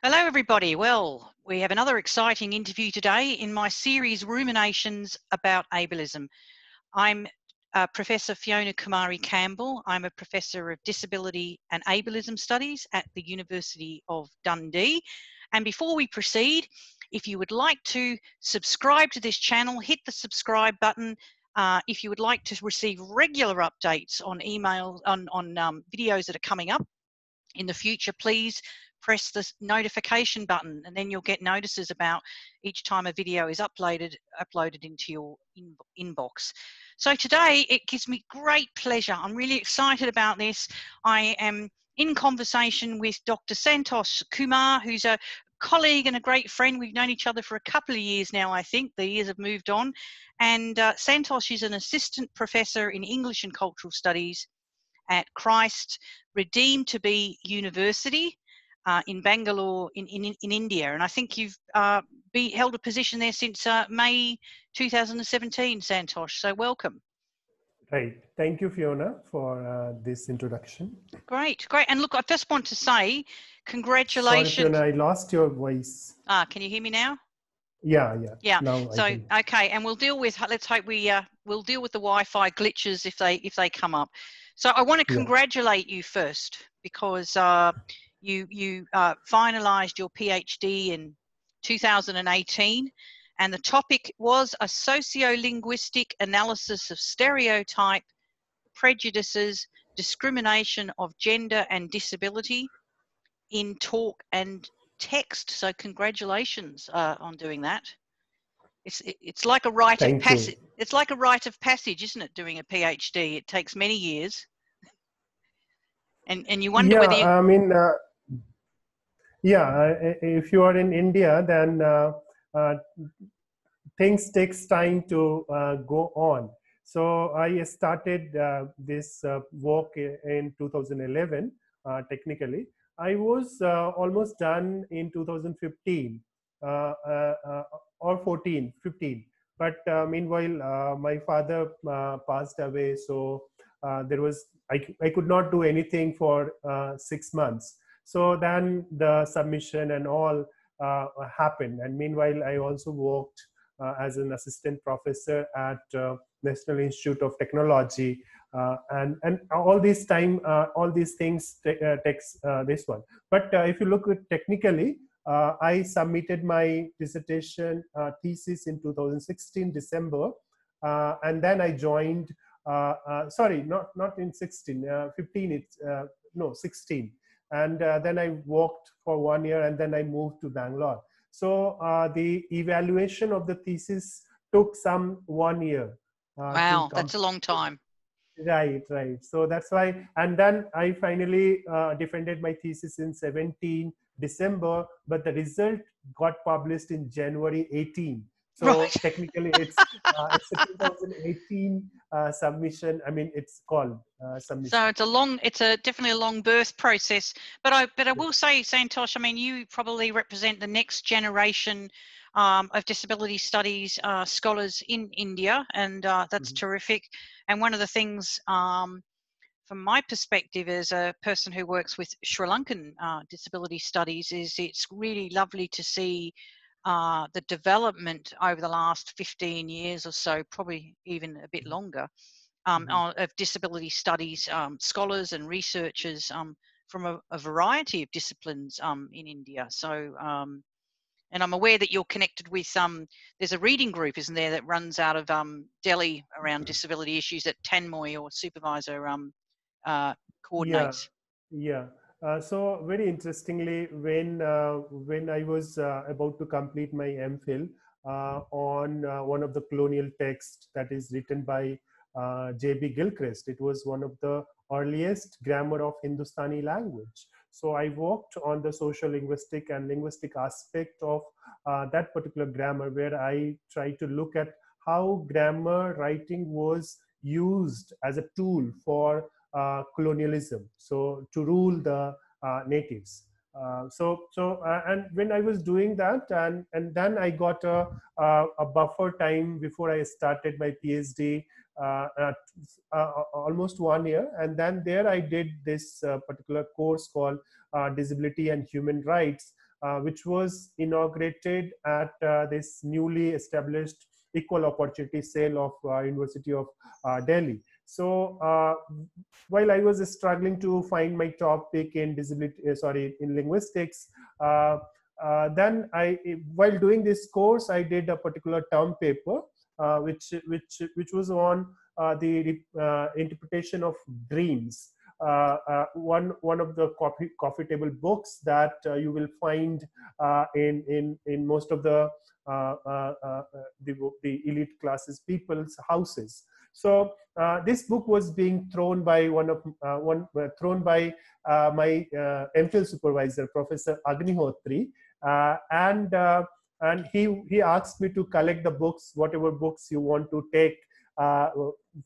Hello everybody. Well, we have another exciting interview today in my series Ruminations about Ableism. I'm Professor Fiona Kumari Campbell. I'm a Professor of Disability and Ableism Studies at the University of Dundee. And before we proceed, if you would like to subscribe to this channel, hit the subscribe button. If you would like to receive regular updates on email, on videos that are coming up in the future, please press the notification button and then you'll get notices about each time a video is uploaded into your inbox. So today it gives me great pleasure. I'm really excited about this. I am in conversation with Dr. Santosh Kumar, who's a colleague and a great friend. We've known each other for a couple of years now, I think. The years have moved on. And Santosh is an assistant professor in English and Cultural Studies at Christ Redeemed to be University in Bangalore in India. And I think you've held a position there since May 2017, Santosh. So welcome. Right. Thank you, Fiona, for this introduction. Great, great. And look, I just want to say congratulations. Sorry, Fiona, I lost your voice. Can you hear me now? Yeah. Now so okay, and we'll deal with. Let's hope we'll deal with the Wi-Fi glitches if they come up. So I want to congratulate you first because you finalised your PhD in 2018, and the topic was a socio-linguistic analysis of stereotype, prejudices, discrimination of gender and disability in talk and text. So congratulations on doing that. It's like a rite of passage. It's like a rite of passage, isn't it? Doing a PhD, it takes many years, and you wonder whether you... I mean, if you are in India, then things takes time to go on. So I started this work in 2011. Technically, I was almost done in 2015 or 15. But meanwhile, my father passed away, so I could not do anything for 6 months. So then the submission and all happened, and meanwhile I also worked as an assistant professor at National Institute of Technology, and all this time, all these things takes this one. But if you look at technically, I submitted my dissertation thesis in 2016 December, and then I joined. Sorry, not in 16, 15. 16. And then I worked for 1 year, and then I moved to Bangalore. So the evaluation of the thesis took some 1 year. Wow, that's a long time. Right. So that's why, and then I finally defended my thesis in 17 December, but the result got published in January 18. So technically, it's a 2018 submission. I mean, it's called submission. So it's definitely a long birth process. But I will say, Santosh, I mean, you probably represent the next generation of disability studies scholars in India, and that's terrific. And one of the things, from my perspective as a person who works with Sri Lankan disability studies, is it's really lovely to see the development over the last 15 years or so, probably even a bit longer, of disability studies scholars and researchers from a variety of disciplines in India. So, and I'm aware that you're connected with there's a reading group, isn't there, that runs out of Delhi around disability issues that Tanmoy, your supervisor, coordinates. Yeah. So very interestingly, when I was about to complete my MPhil on one of the colonial texts that is written by J.B. Gilchrist, it was one of the earliest grammar of Hindustani language. So I worked on the social linguistic and linguistic aspect of that particular grammar, where I tried to look at how grammar writing was used as a tool for colonialism, so to rule the natives. And when I was doing that, and then I got a buffer time before I started my PhD, almost 1 year, and then there I did this particular course called Disability and Human Rights, which was inaugurated at this newly established Equal Opportunity Cell of University of Delhi. So while I was struggling to find my topic in in linguistics, then while doing this course, I did a particular term paper, which was on the interpretation of dreams. One of the coffee table books that you will find in most of the elite classes people's houses. So this book was being thrown by my MPhil supervisor, Professor Agnihotri, and he asked me to collect the books, whatever books you want to take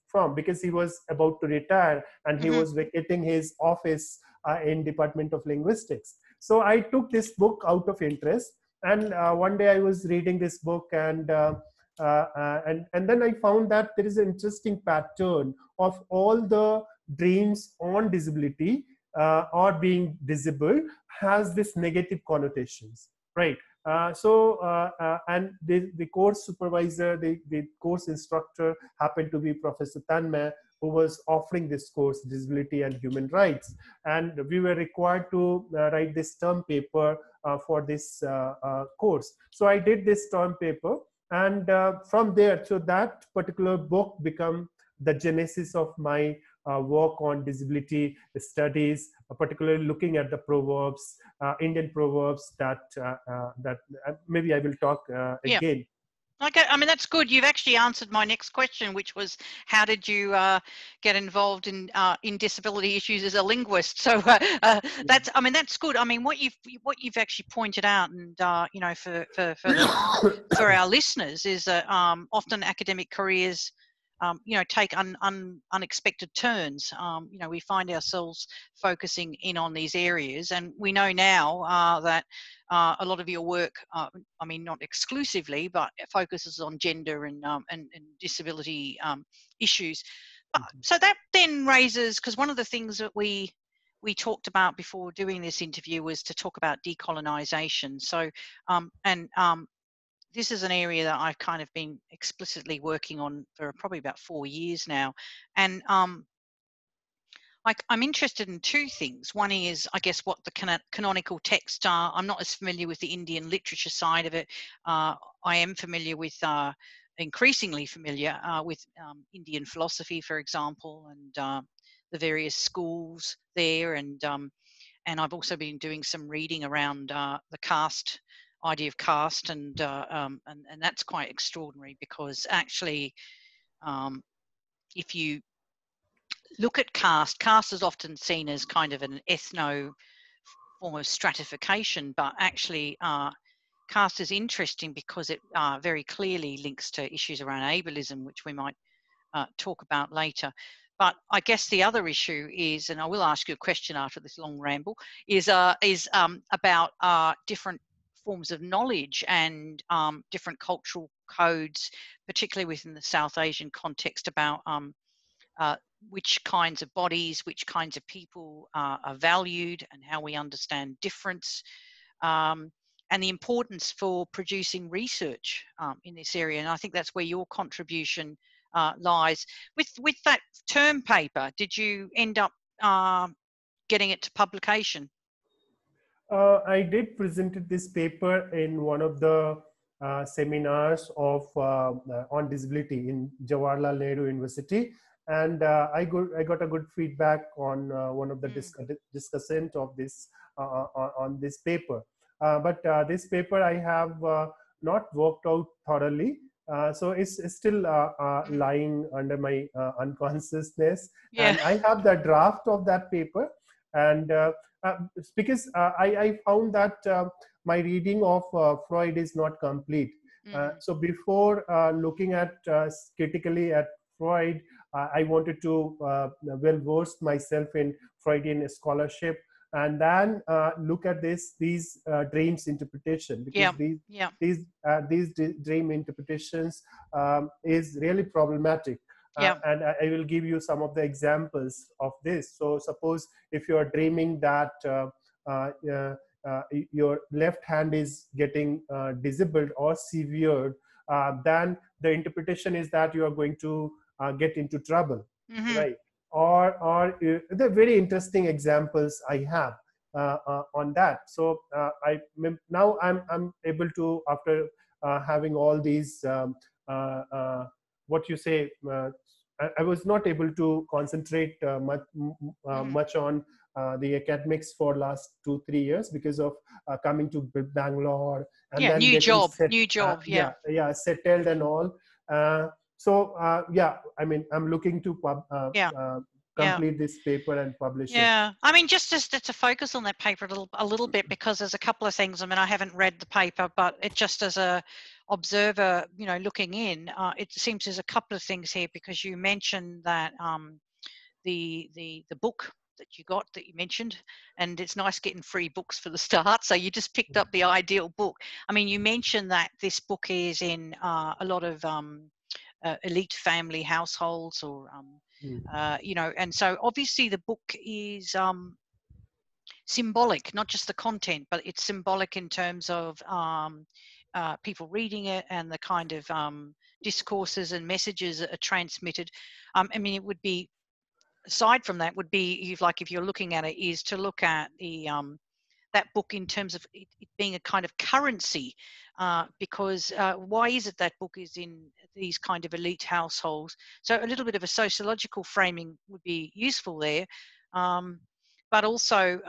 from, because he was about to retire and he was vacating his office in Department of Linguistics. So I took this book out of interest, and one day I was reading this book, and then I found that there is an interesting pattern of all the dreams on disability or being disabled has this negative connotations, right? And the course supervisor, the course instructor happened to be Professor Tanmay, who was offering this course, Disability and Human Rights. And we were required to write this term paper for this course. So I did this term paper, and from there, so that particular book became the genesis of my work on disability studies, particularly looking at the proverbs, Indian proverbs that maybe I will talk again. Okay, I mean, that's good. You've actually answered my next question, which was, how did you get involved in disability issues as a linguist? So that's, I mean, that's good. I mean, what you've actually pointed out, and you know, for for our listeners, is that often academic careers, you know, take unexpected turns. You know, we find ourselves focusing in on these areas, and we know now that a lot of your work, I mean, not exclusively, but it focuses on gender and disability issues. So that then raises, because one of the things that we talked about before doing this interview was to talk about decolonisation. So this is an area that I've kind of been explicitly working on for probably about 4 years now. And I'm interested in two things. One is, I guess, what the canonical texts are. I'm not as familiar with the Indian literature side of it. I am familiar with, increasingly familiar with Indian philosophy, for example, and the various schools there. And I've also been doing some reading around the caste idea of caste, and that's quite extraordinary, because actually, if you look at caste is often seen as kind of an ethno form of stratification, but actually caste is interesting because it very clearly links to issues around ableism, which we might talk about later. But I guess the other issue is, and I will ask you a question after this long ramble, is about different forms of knowledge and different cultural codes, particularly within the South Asian context, about which kinds of bodies, which kinds of people are valued, and how we understand difference, and the importance for producing research in this area. And I think that's where your contribution lies. With that term paper, did you end up getting it to publication? I did presented this paper in one of the seminars of on disability in Jawaharlal Nehru University, and I got a good feedback on one of the discussant of this on this paper. But this paper I have not worked out thoroughly. So it's still lying under my unconsciousness, and I have the draft of that paper, and because I found that my reading of Freud is not complete. So before looking at critically at Freud, I wanted to well versed myself in Freudian scholarship, and then look at these dreams interpretation, because these dream interpretations is really problematic. And I will give you some of the examples of this. So suppose if you are dreaming that your left hand is getting disabled or severed, then the interpretation is that you are going to get into trouble, right? Or the very interesting examples I have on that. So now I'm able to, after having all these what you say, I was not able to concentrate much on the academics for last 2-3 years because of coming to Bangalore and Yeah, then new getting job, new job. Yeah. yeah, settled and all. Yeah, I mean, I'm looking to Yeah. complete this paper and publish it. Yeah, I mean, just to focus on that paper a little bit, because there's a couple of things. I mean, I haven't read the paper, but it just as a observer, you know, looking in, it seems there's a couple of things here, because you mentioned that the book that you got that you mentioned, and it's nice getting free books for the start. So you just picked up the ideal book. I mean, you mentioned that this book is in a lot of elite family households, or you know, and so obviously the book is symbolic, not just the content, but it's symbolic in terms of people reading it and the kind of discourses and messages that are transmitted. I mean, it would be, aside from that, would be, if you're looking at it, is to look at the that book in terms of it being a kind of currency, because why is it that book is in these kind of elite households? So a little bit of a sociological framing would be useful there, but also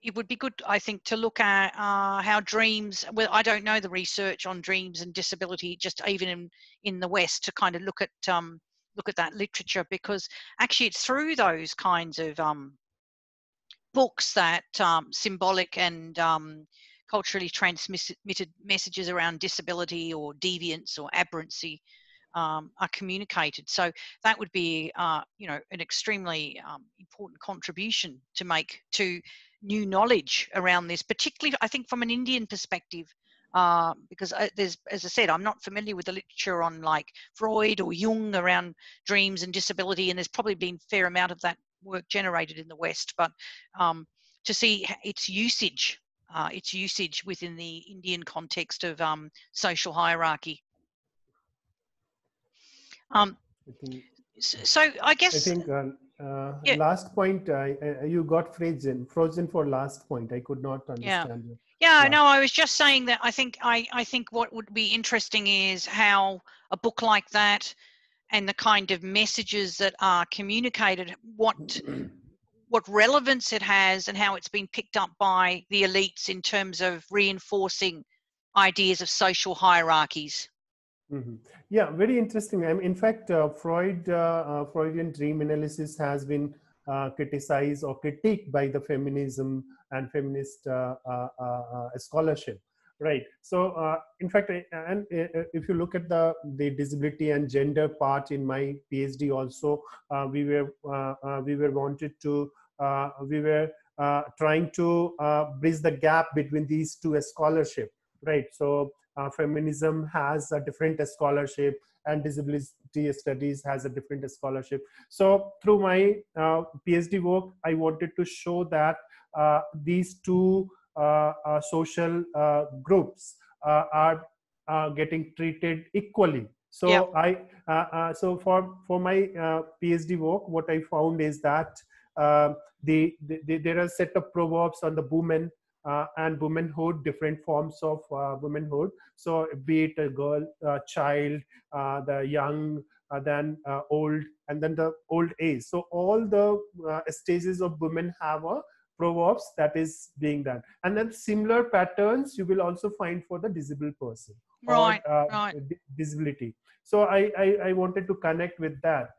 it would be good, I think, to look at how dreams, well, I don't know the research on dreams and disability, just even in the West, to kind of look at that literature, because actually it's through those kinds of books that symbolic and culturally transmitted messages around disability or deviance or aberrancy are communicated. So that would be, you know, an extremely important contribution to make to new knowledge around this, particularly, I think, from an Indian perspective, because there's, as I said, I'm not familiar with the literature on like Freud or Jung around dreams and disability, and there's probably been a fair amount of that work generated in the West, but to see its usage within the Indian context of social hierarchy. I think, so I guess, I think yeah, last point, you got frozen for last point. I could not understand you. Yeah, no, I was just saying that I think what would be interesting is how a book like that and the kind of messages that are communicated, what relevance it has, and how it's been picked up by the elites in terms of reinforcing ideas of social hierarchies. Yeah, very interesting. In fact, Freudian dream analysis has been criticized or critiqued by the feminism and feminist scholarship, right? So, in fact, and if you look at the disability and gender part in my PhD, also we were wanted to we were trying to bridge the gap between these two scholarship, right? So feminism has a different scholarship and disability studies has a different scholarship. So through my PhD work, I wanted to show that these two social groups are getting treated equally. So so for my PhD work, what I found is that there are a set of proverbs on the women and womanhood, different forms of womanhood. So be it a girl, child, the young, then old, and then the old age. So all the stages of women have a proverbs that is being done. And then similar patterns you will also find for the disabled person or disability. So I wanted to connect with that.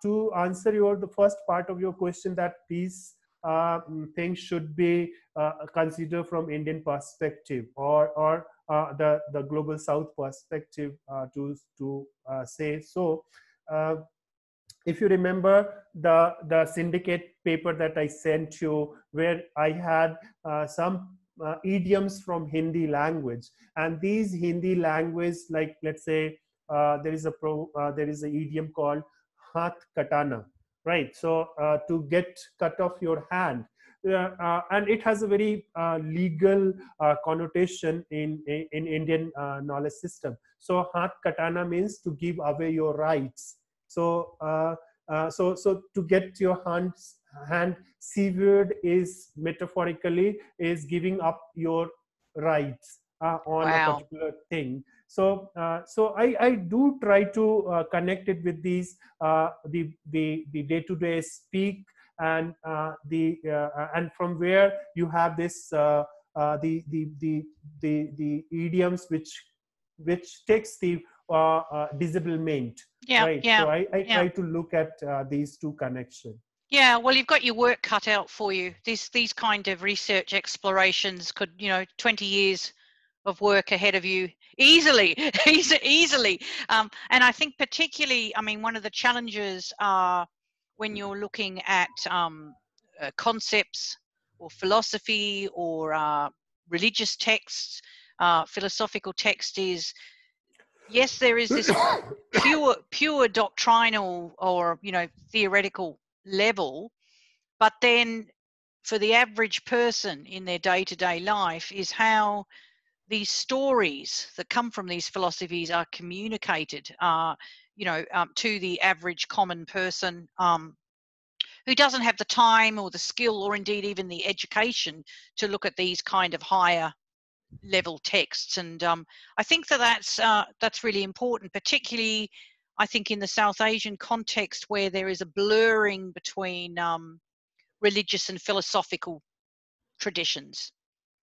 To answer the first part of your question, that these things should be considered from Indian perspective or the global South perspective, to say so. If you remember the syndicate paper that I sent you, where I had some idioms from Hindi language, and these Hindi language, like let's say there is a idiom called hath katana, right? So to get cut off your hand. and it has a very legal connotation in Indian knowledge system. So Hath Katana means to give away your rights. So so to get your hand severed is metaphorically is giving up your rights on a Wow. particular thing. So so I do try to connect it with these the day-to-day speak, and and from where you have this the idioms which takes the disablement, Yeah, right? yeah, So I yeah. try to look at these two connections. Yeah, well, you've got your work cut out for you. These kind of research explorations could, 20 years of work ahead of you easily, easily. And I think particularly, I mean, one of the challenges when you're looking at concepts or philosophy or religious texts, philosophical text is, yes, there is this pure doctrinal or, theoretical level, but then for the average person in their day-to-day life is how these stories that come from these philosophies are communicated, to the average common person who doesn't have the time or the skill or indeed even the education to look at these kind of higher level texts. And I think that's really important, particularly I think in the South Asian context where there is a blurring between religious and philosophical traditions.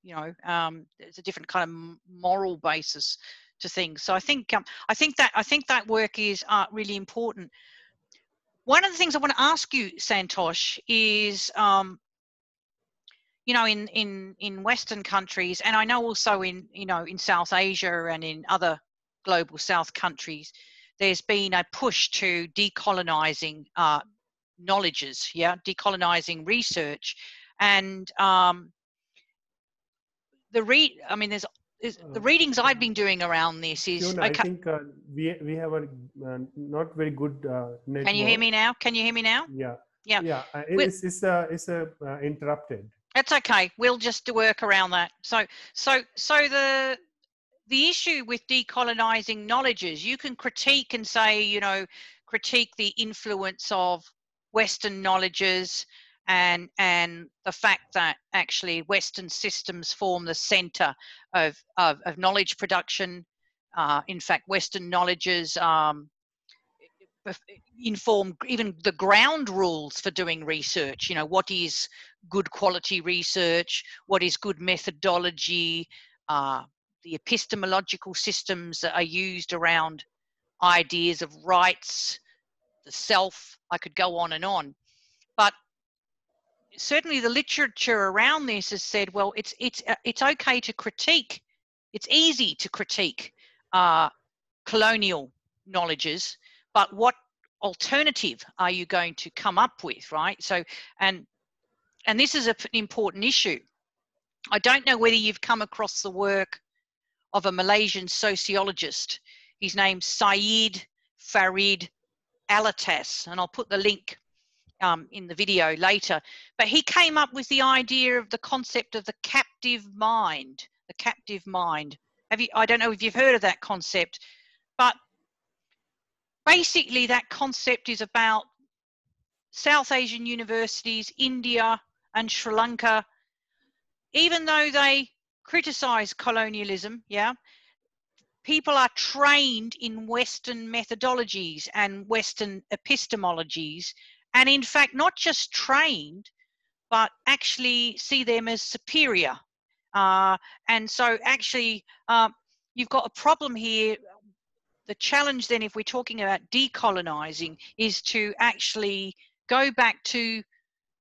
There's a different kind of moral basis to things. So I think that work is really important. One of the things I want to ask you, Santosh, is in Western countries, and I know also in South Asia and in other global South countries, there's been a push to decolonizing knowledges, decolonizing research, and the readings I've been doing around this is Fiona, I okay. think we have a not very good network. Can you hear me now? Can you hear me now? Yeah. Yeah. Yeah. It's interrupted. That's okay. We'll just work around that. So the issue with decolonizing knowledges, you can critique and say, critique the influence of Western knowledges and the fact that actually Western systems form the center of knowledge production. In fact, Western knowledges inform even the ground rules for doing research. What is good quality research? What is good methodology? The epistemological systems that are used around ideas of rights, the self. I could go on and on, but certainly the literature around this has said, well, it's okay to critique. It's easy to critique colonial knowledges, but what alternative are you going to come up with, right? So, and this is an important issue. I don't know whether you've come across the work of a Malaysian sociologist. His name's Syed Farid Alatas, and I'll put the link in the video later. But he came up with the idea of the concept of the captive mind. The captive mind. I don't know if you've heard of that concept, but basically that concept is about South Asian universities, India and Sri Lanka. Even though they criticize colonialism, people are trained in Western methodologies and Western epistemologies, and in fact not just trained but actually see them as superior. And so actually you've got a problem here. The challenge then, if we're talking about decolonizing, is to actually go back to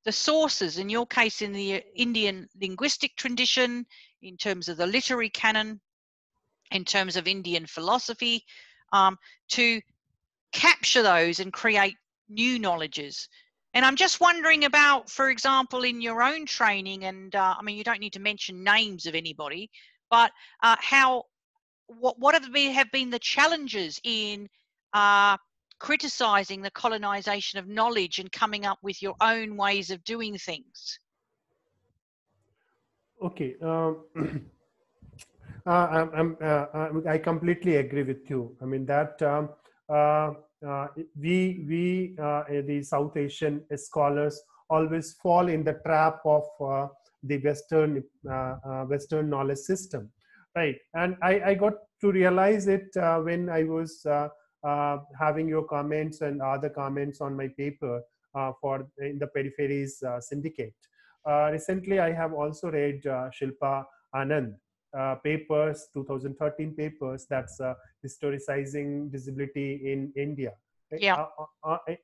the sources, in your case in the Indian linguistic tradition, in terms of the literary canon, in terms of Indian philosophy, to capture those and create new knowledges. And I'm just wondering about, for example, in your own training, and I mean, you don't need to mention names of anybody, but what have been the challenges in criticizing the colonization of knowledge and coming up with your own ways of doing things? Okay. I completely agree with you. I mean that uh, the South Asian scholars always fall in the trap of the Western knowledge system, right? And I got to realize it when I was having your comments and other comments on my paper for in the Peripheries Syndicate. Recently, I have also read Shilpa Anand papers, 2013 papers, that's Historicizing Disability in India, right? Yeah.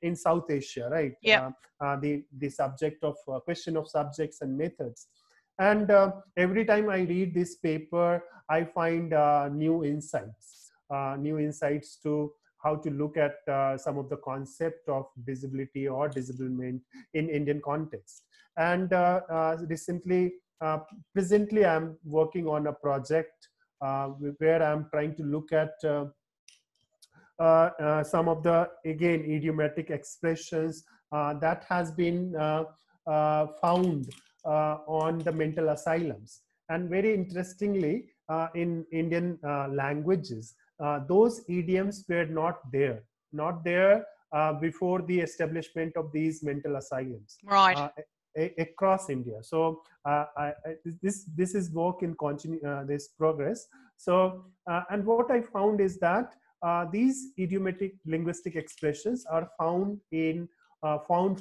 In South Asia, right? Yeah. The subject of question of subjects and methods. And every time I read this paper, I find new insights to how to look at some of the concept of disability or disablement in Indian context. And presently, I'm working on a project where I'm trying to look at some of the, again, idiomatic expressions that has been found on the mental asylums. And very interestingly, in Indian languages, those idioms were not there before the establishment of these mental asylums. Right. Across India. So this is work in this progress. So and what I found is that these idiomatic linguistic expressions are found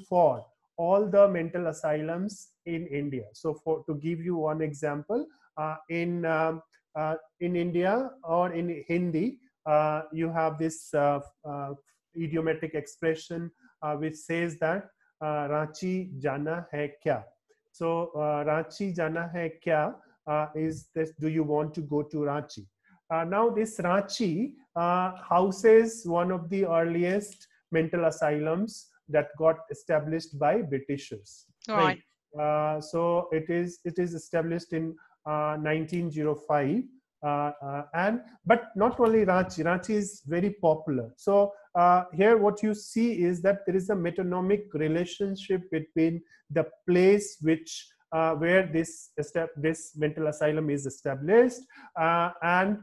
for all the mental asylums in India. So to give you one example, in India or in Hindi, you have this idiomatic expression which says that Ranchi jana hai kya? So Ranchi jana hai kya is this: do you want to go to Ranchi? Now this Ranchi houses one of the earliest mental asylums that got established by Britishers. Right. So it is established in 1905. But not only Ranchi is very popular. So here what you see is that there is a metonymic relationship between the place which where this mental asylum is established and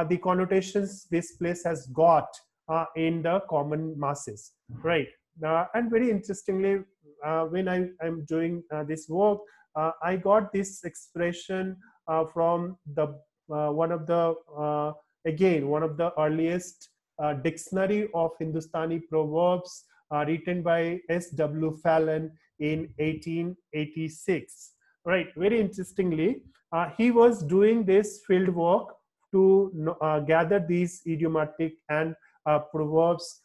the connotations this place has got in the common masses, right? And very interestingly, when I'm doing this work, I got this expression from the one of the earliest dictionary of Hindustani proverbs written by S.W. Fallon in 1886. Right. Very interestingly, he was doing this field work to gather these idiomatic and proverbs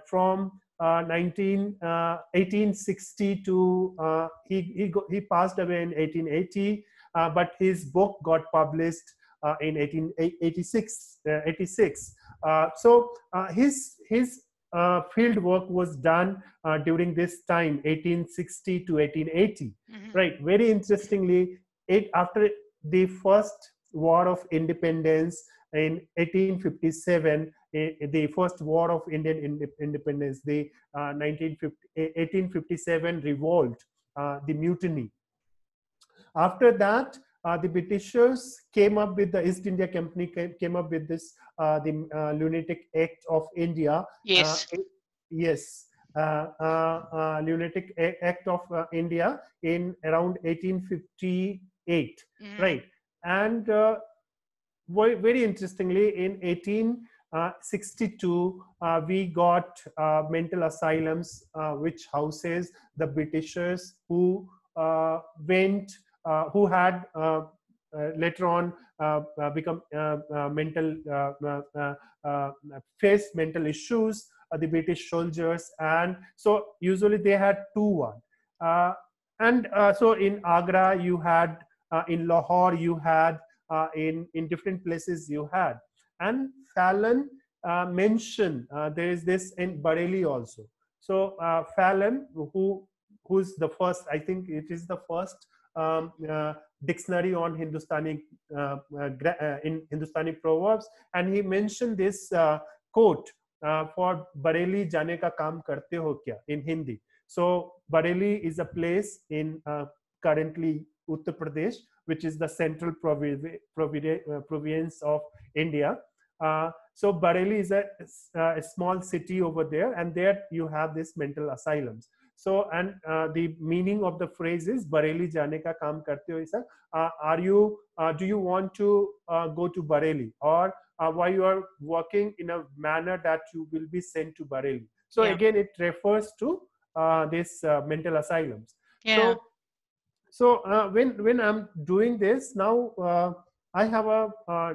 from 1860 to he passed away in 1880, but his book got published in 1886. So his field work was done during this time, 1860 to 1880. Right. Very interestingly, after the first War of Independence in 1857, the first War of Indian Independence, the 1857 revolt, the mutiny. After that, the Britishers came up with, the East India Company came up with this, the Lunatic Act of India. Yes. Yes. Lunatic Act of India in around 1858, right? And very interestingly, in 1862, we got mental asylums which houses the Britishers who went, who had later on become mental, faced mental issues, the British soldiers, and so usually they had one. And so in Agra you had, in Lahore you had, in different places you had. And Fallon mentioned there is this in Bareilly also. So Fallon, who's the first, I think it is the first dictionary on Hindustani in Hindustani proverbs, and he mentioned this quote for Bareilly jane ka kaam karte ho kya in Hindi. So Bareilly is a place in currently Uttar Pradesh, which is the central province of India. So Bareilly is a small city over there, and there you have this mental asylums. So, and the meaning of the phrase is Bareilly jaane ka kaam karte ho sir. Do you want to go to Bareilly, or why you are working in a manner that you will be sent to Bareilly? So again, it refers to this mental asylums. So when I'm doing this now, I have a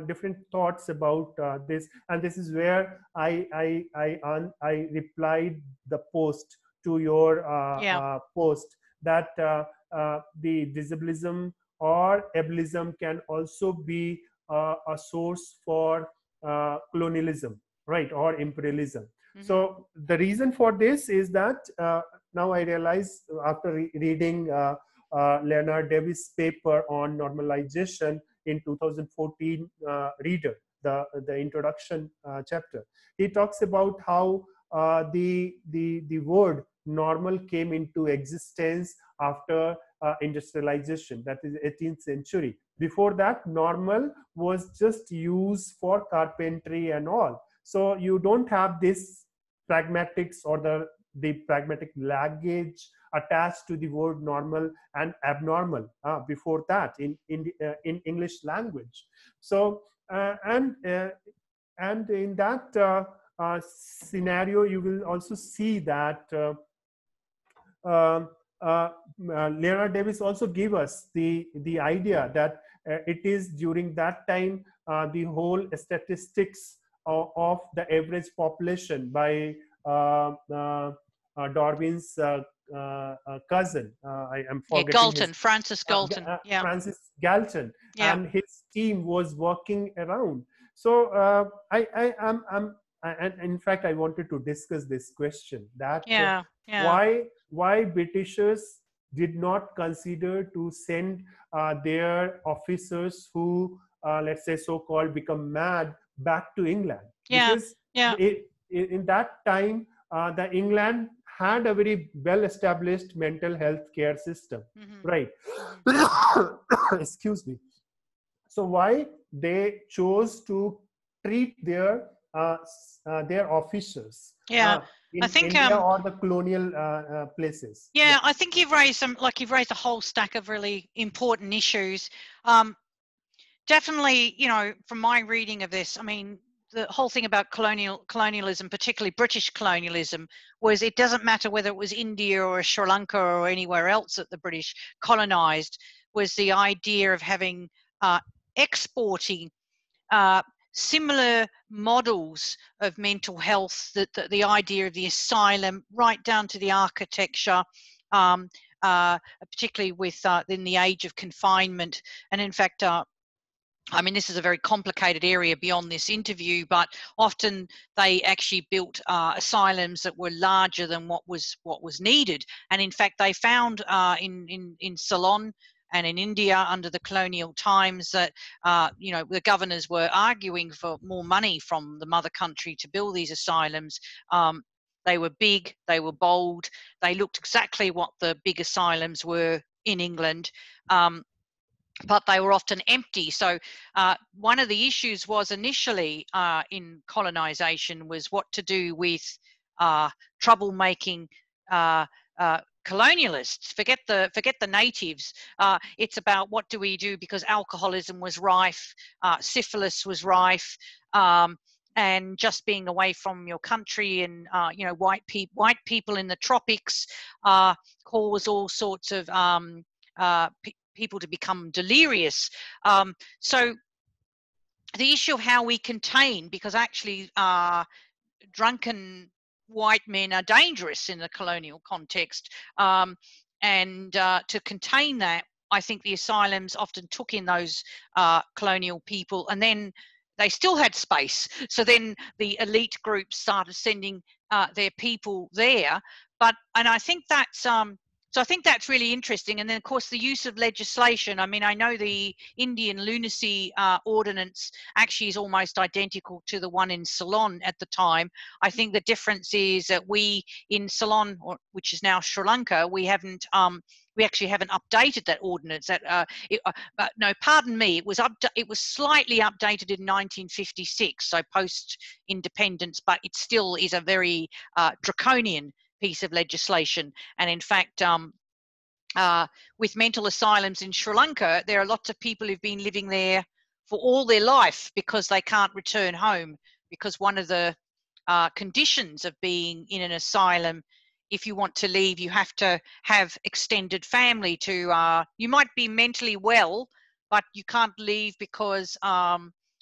different thoughts about this, and this is where I replied the post to your post that the disabilism or ableism can also be a source for colonialism, right, or imperialism. So the reason for this is that now I realize after reading Leonard Davis' paper on normalization in 2014 reader, the introduction chapter, he talks about how the word normal came into existence after industrialization, that is 18th century. Before that, normal was just used for carpentry and all. So you don't have this pragmatics or the pragmatic language attached to the word normal and abnormal before that in English language. So and in that scenario, you will also see that Leonard Davis also gave us the idea that it is during that time the whole statistics of the average population by Darwin's cousin. I am forgetting Galton, Francis Galton. Francis Galton, and his team was working around. So and in fact, I wanted to discuss this question that why Britishers did not consider to send their officers who let's say so-called become mad back to England, because in that time the England had a very well-established mental health care system, right? Excuse me. So why they chose to treat their officers in I think, India or the colonial places? I think you've raised a whole stack of really important issues. Definitely, you know, from my reading of this, I mean, the whole thing about colonialism, particularly British colonialism, was it doesn't matter whether it was India or Sri Lanka or anywhere else that the British colonized, was the idea of having exporting similar models of mental health, the idea of the asylum, right down to the architecture, particularly with in the age of confinement. And in fact, I mean, this is a very complicated area beyond this interview, but often they actually built asylums that were larger than what was needed. And in fact, they found in Ceylon and in India under the colonial times that you know, the governors were arguing for more money from the mother country to build these asylums. They were big, they were bold, they looked exactly what the big asylums were in England. But they were often empty. So one of the issues was initially in colonization was what to do with troublemaking colonialists. Forget the natives. It's about what do we do, because alcoholism was rife, syphilis was rife, and just being away from your country, and you know, white people in the tropics cause all sorts of people to become delirious. So the issue of how we contain, because actually drunken white men are dangerous in the colonial context, and to contain that, I think the asylums often took in those colonial people, and then they still had space. So then the elite groups started sending their people there. And I think that's So I think that's really interesting. And then, of course, the use of legislation. I mean, I know the Indian Lunacy Ordinance actually is almost identical to the one in Ceylon at the time. I think the difference is that we in Ceylon, which is now Sri Lanka, we actually haven't updated that ordinance. No, pardon me, it was slightly updated in 1956, so post-independence, but it still is a very draconian piece of legislation. And in fact, with mental asylums in Sri Lanka, there are lots of people who've been living there for all their life because they can't return home, because one of the conditions of being in an asylum, if you want to leave, you have to have extended family to, you might be mentally well, but you can't leave because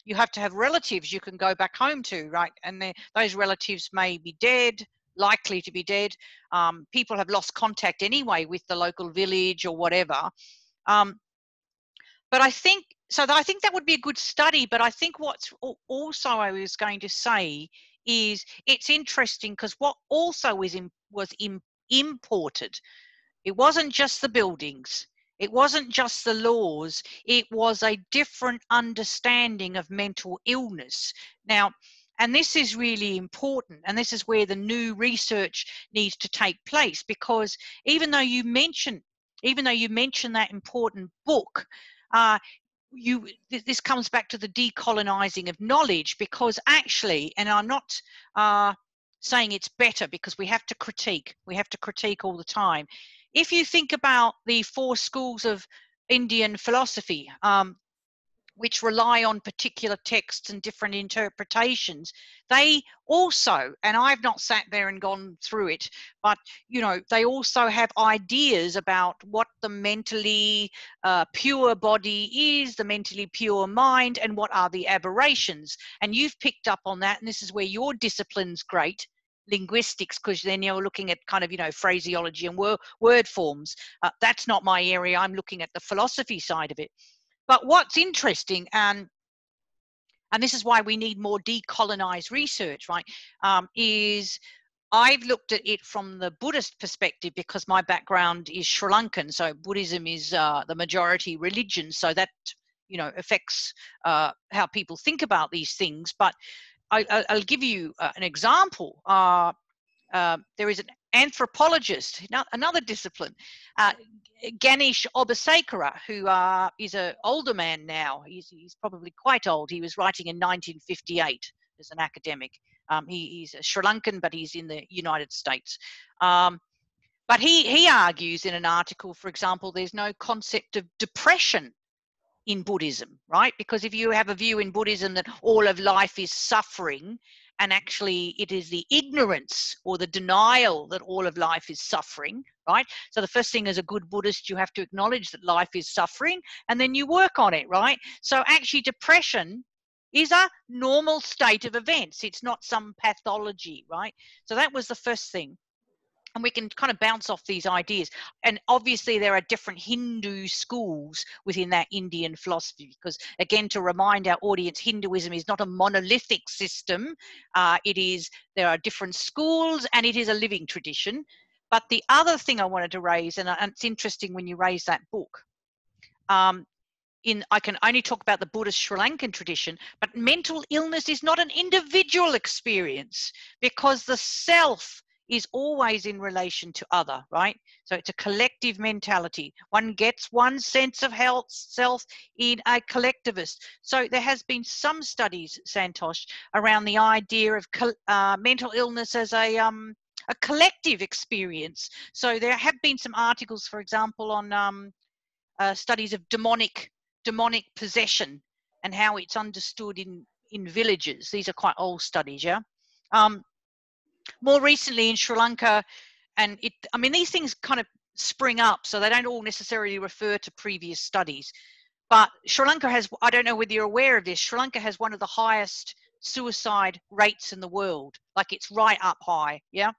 you have to have relatives you can go back home to, right? And those relatives may be dead, likely to be dead. People have lost contact anyway with the local village or whatever. But I think that would be a good study. But I think what's also I was going to say is it's interesting because what also was imported, it wasn't just the buildings, it wasn't just the laws, it was a different understanding of mental illness. Now, and this is really important, and this is where the new research needs to take place, because even though you mention that important book, this comes back to the decolonizing of knowledge, because actually, and I'm not saying it's better, because we have to critique all the time. If you think about the 4 schools of Indian philosophy, which rely on particular texts and different interpretations, they also, and I've not sat there and gone through it, but they also have ideas about what the mentally pure body is, the mentally pure mind, and what are the aberrations. And you've picked up on that, and this is where your discipline's great, linguistics, because then you're looking at kind of phraseology and word forms. That's not my area. I'm looking at the philosophy side of it. But what's interesting, and this is why we need more decolonized research, right, is I've looked at it from the Buddhist perspective, because my background is Sri Lankan, so Buddhism is the majority religion, so that affects how people think about these things. But I'll give you an example. There is an anthropologist, another discipline, Ganesh Obasekara, who is an older man now. He's probably quite old. He was writing in 1958 as an academic. He's a Sri Lankan, but he's in the United States. But he argues in an article, for example, there's no concept of depression in Buddhism, right? Because if you have a view in Buddhism that all of life is suffering, and actually it is the ignorance or the denial that all of life is suffering, right? So the first thing as a good Buddhist, you have to acknowledge that life is suffering, and then you work on it, right? So actually depression is a normal state of events. It's not some pathology, right? So that was the first thing. And we can kind of bounce off these ideas. And obviously there are different Hindu schools within that Indian philosophy, because again, to remind our audience, Hinduism is not a monolithic system. There are different schools, and it is a living tradition. But the other thing I wanted to raise, and it's interesting when you raise that book, I can only talk about the Buddhist Sri Lankan tradition, but mental illness is not an individual experience, because the self is always in relation to other, right? So it's a collective mentality. One gets one sense of health, self in a collectivist. So there has been some studies, Santosh, around the idea of mental illness as a collective experience. So there have been some articles, for example, on studies of demonic possession and how it's understood in villages. These are quite old studies, yeah? More recently in Sri Lanka, and these things kind of spring up, so they don't all necessarily refer to previous studies. But Sri Lanka has, I don't know whether you're aware of this, Sri Lanka has one of the highest suicide rates in the world. Like, it's right up high, yeah?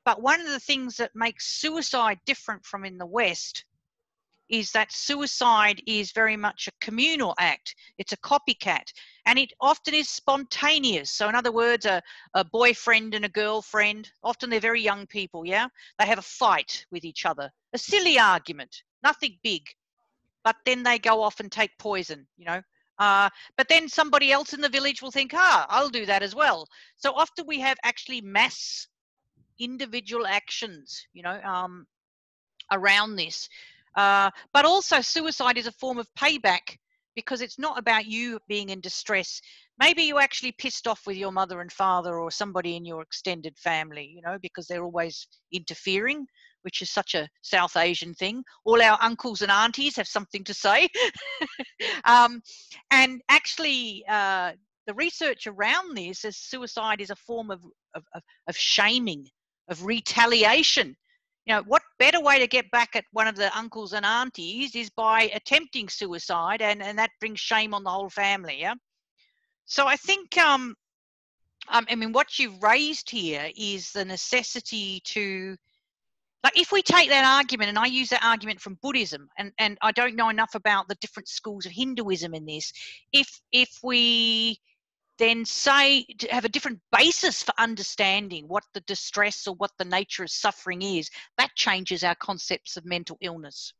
But one of the things that makes suicide different from in the West is that suicide is very much a communal act. It's a copycat, and it often is spontaneous. So in other words, a boyfriend and a girlfriend, often they're very young people, yeah? They have a fight with each other, a silly argument, nothing big, but then they go off and take poison, you know? But then somebody else in the village will think, I'll do that as well. So often we have actually mass individual actions, you know, around this. But also suicide is a form of payback, because it's not about you being in distress. Maybe you're actually pissed off with your mother and father or somebody in your extended family, you know, because they're always interfering, which is such a South Asian thing. All our uncles and aunties have something to say. And actually, the research around this is suicide is a form of shaming, of retaliation. You know, what better way to get back at one of the uncles and aunties is by attempting suicide, and that brings shame on the whole family, yeah? So I think, I mean, what you've raised here is the necessity to, like, if we take that argument, and I use that argument from Buddhism, and I don't know enough about the different schools of Hinduism in this, if we then say, to have a different basis for understanding what the distress or what the nature of suffering is, that changes our concepts of mental illness.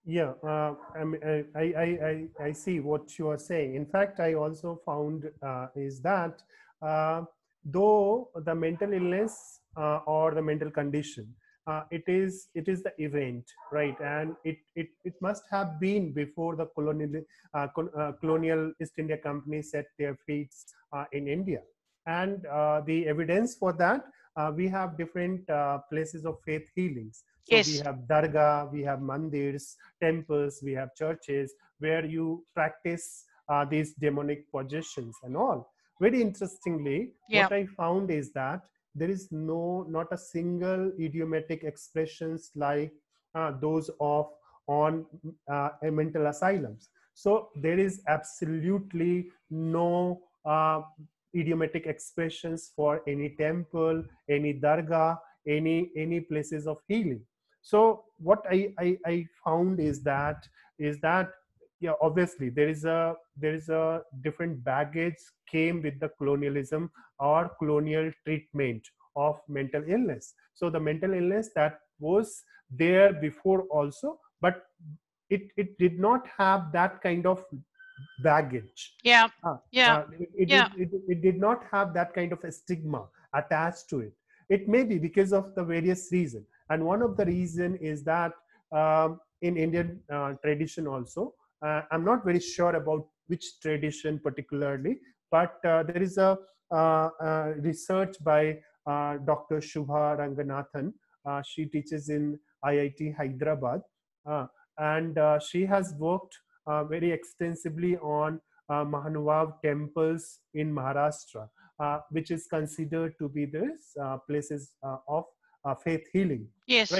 Yeah, I mean, I see what you are saying. In fact, I also found is that though the mental illness or the mental condition, it is the event, right? And it must have been before the colonial East India Company set their feet in India. And the evidence for that, we have different places of faith healings. So Yes. we have dargah, we have mandirs, temples, we have churches where you practice these demonic possessions and all. Very interestingly, what I found is that there is not a single idiomatic expressions like those of on mental asylums. So there is absolutely no idiomatic expressions for any temple, any dargah, any places of healing. So what I found is that yeah, obviously there is a different baggage came with the colonialism or colonial treatment of mental illness. So the mental illness that was there before also, but it did not have that kind of baggage. It did not have that kind of a stigma attached to it. It may be because of the various reasons, and one of the reason is that in Indian tradition also, I'm not very sure about which tradition particularly, but there is a research by Dr. Shubha Ranganathan. She teaches in IIT Hyderabad, and she has worked very extensively on Mahanuvav temples in Maharashtra, which is considered to be this places of faith healing. Yes.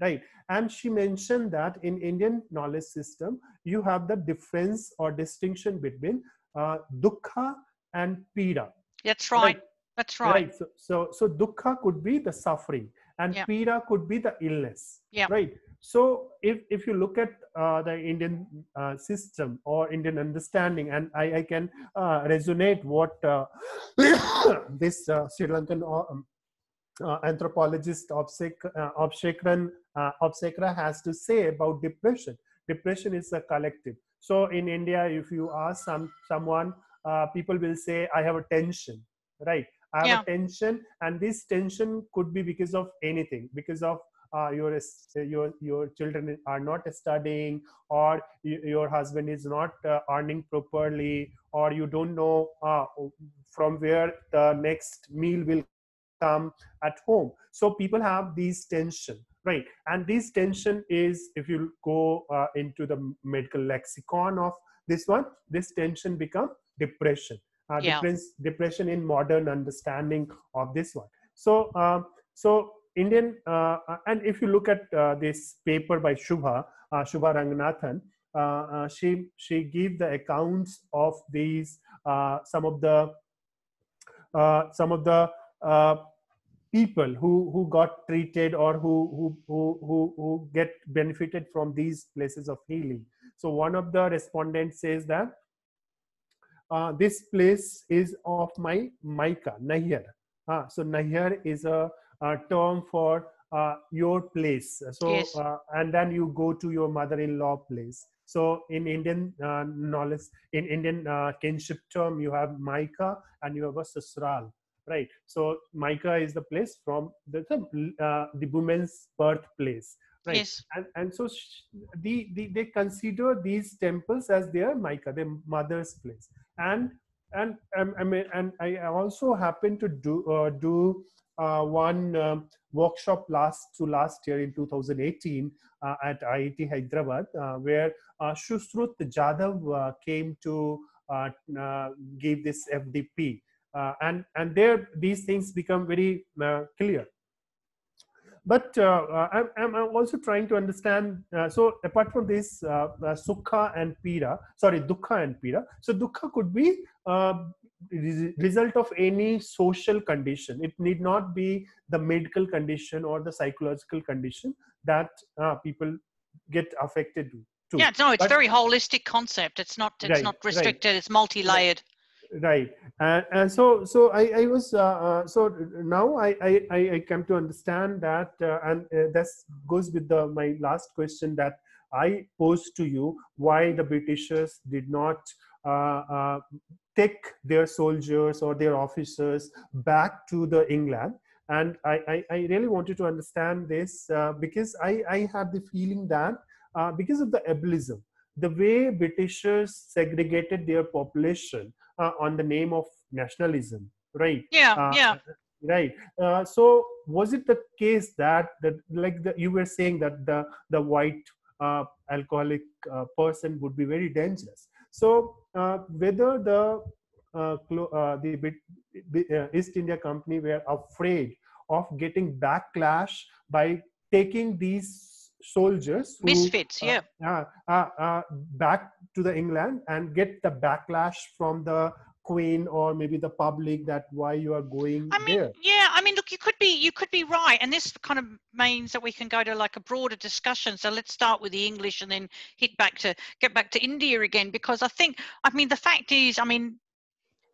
Right. And she mentioned that in Indian knowledge system, you have the difference or distinction between dukkha and pida. That's right. That's right. So dukkha could be the suffering, and pida could be the illness. Right. So if you look at the Indian system or Indian understanding, and I can resonate what this Sri Lankan anthropologist Obsekra has to say about depression. Depression is a collective. So in India, if you ask someone, people will say, I have a tension, right? I have a tension, and this tension could be because of anything, because of your children are not studying, or your husband is not earning properly, or you don't know from where the next meal will come at home. So people have these tension, right? And this tension is, if you go into the medical lexicon of this one, this tension become depression. Depression in modern understanding of this one. So Indian, and if you look at this paper by Shubha Ranganathan, she gave the accounts of these some of the people who got treated or who get benefited from these places of healing. So one of the respondents says that this place is of my Maika, Nahyar. So Nahyar is a term for your place. So Yes. and then you go to your mother-in-law place. So in Indian knowledge, in Indian kinship term, you have Maika and you have a Sasral, right? So Maika is the place from the woman's birthplace, right? Yes. And so they consider these temples as their Maika, their mother's place. And I mean, and I also happened to do one workshop last year in 2018 at IIT Hyderabad, where Shushrut Jadhav came to give this FDP, and there these things become very clear. But I'm also trying to understand. So apart from this, sukha and pira, sorry, dukkha and pira. So dukkha could be result of any social condition. It need not be the medical condition or the psychological condition that people get affected to. Yeah, no, it's But very holistic concept. It's not right, restricted. It's right. multi-layered. Right. And so I was so now I come to understand that, and that goes with my last question that I posed to you: why the Britishers did not take their soldiers or their officers back to the England. And I really wanted to understand this because I had the feeling that because of the ableism, the way Britishers segregated their population on the name of nationalism, right? Yeah, yeah. Right. So was it the case that like you were saying that the white alcoholic person would be very dangerous? So whether the East India Company were afraid of getting backlash by taking these soldiers who Misfits, yeah. back to the England and get the backlash from the Queen or maybe the public that why you are going I mean, there. yeah, I mean, look, you could be right, and this kind of means that we can go to like a broader discussion. So let's start with the English and then get back to India again, because I mean, the fact is, I mean,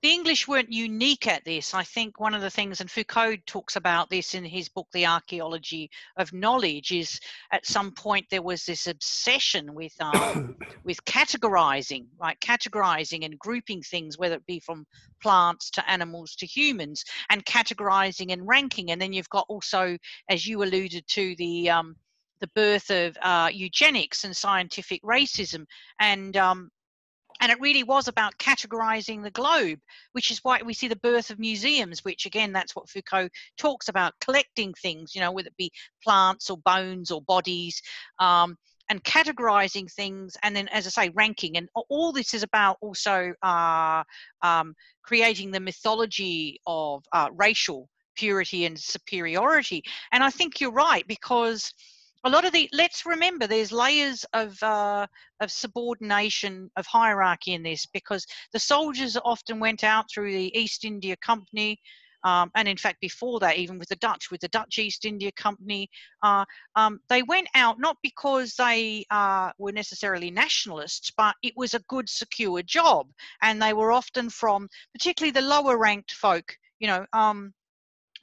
the English weren't unique at this. I think one of the things, and Foucault talks about this in his book, The Archaeology of Knowledge, is at some point there was this obsession with categorizing, right? Categorizing and grouping things, whether it be from plants to animals to humans, and categorizing and ranking. And then you've got also, as you alluded to, the birth of eugenics and scientific racism, and it really was about categorizing the globe, which is why we see the birth of museums, which again, that's what Foucault talks about, collecting things, you know, whether it be plants or bones or bodies, and categorizing things. And then, as I say, ranking. And all this is about also creating the mythology of racial purity and superiority. And I think you're right, because a lot of let's remember there's layers of subordination, of hierarchy in this, because the soldiers often went out through the East India Company, and in fact before that, even with the Dutch East India Company, they went out not because they were necessarily nationalists, but it was a good, secure job, and they were often from, particularly the lower ranked folk, you know,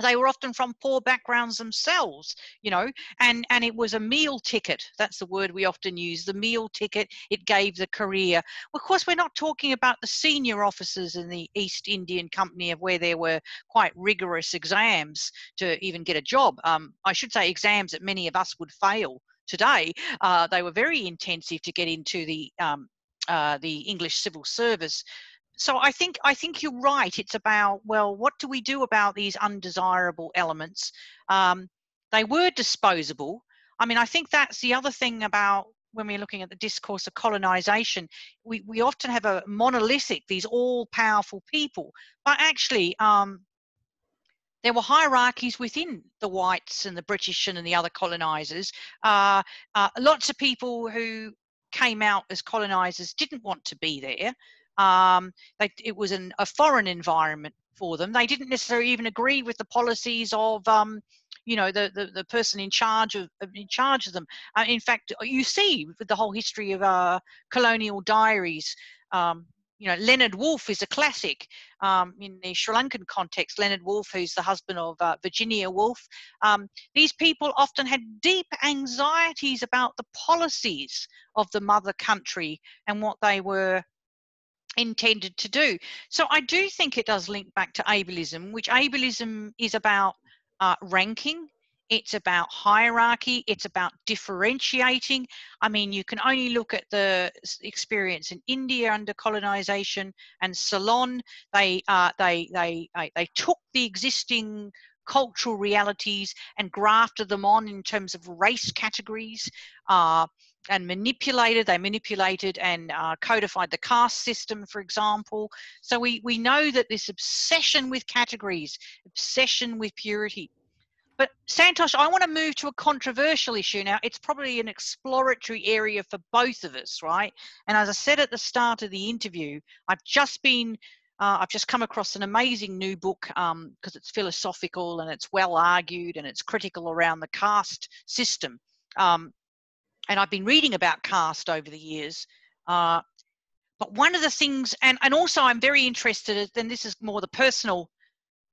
they were often from poor backgrounds themselves, you know, and it was a meal ticket. That's the word we often use, the meal ticket. It gave the career. Well, of course, we're not talking about the senior officers in the East Indian Company, of where there were quite rigorous exams to even get a job. I should say exams that many of us would fail today. They were very intensive to get into the English civil service. So I think you're right. It's about, well, what do we do about these undesirable elements? They were disposable. I mean, I think that's the other thing about when we're looking at the discourse of colonization. We often have a monolithic, these all-powerful people, but actually there were hierarchies within the whites and the British and the other colonizers. Lots of people who came out as colonizers didn't want to be there. It was a foreign environment for them. They didn't necessarily even agree with the policies of, you know, the person in charge of them. In fact, you see with the whole history of colonial diaries, you know, Leonard Woolf is a classic in the Sri Lankan context. Leonard Woolf, who's the husband of Virginia Woolf, these people often had deep anxieties about the policies of the mother country and what they were intended to do. So I do think it does link back to ableism, which ableism is about ranking. It's about hierarchy. It's about differentiating. I mean, you can only look at the experience in India under colonization and Ceylon. They took the existing cultural realities and grafted them on in terms of race categories. And they manipulated and codified the caste system, for example. So we know that this obsession with categories, obsession with purity. But Santosh, I want to move to a controversial issue now. It's probably an exploratory area for both of us, right? And as I said at the start of the interview, I've just come across an amazing new book because it's philosophical and it's well argued and it's critical around the caste system. And I've been reading about caste over the years. But one of the things, and also I'm very interested, and this is more the personal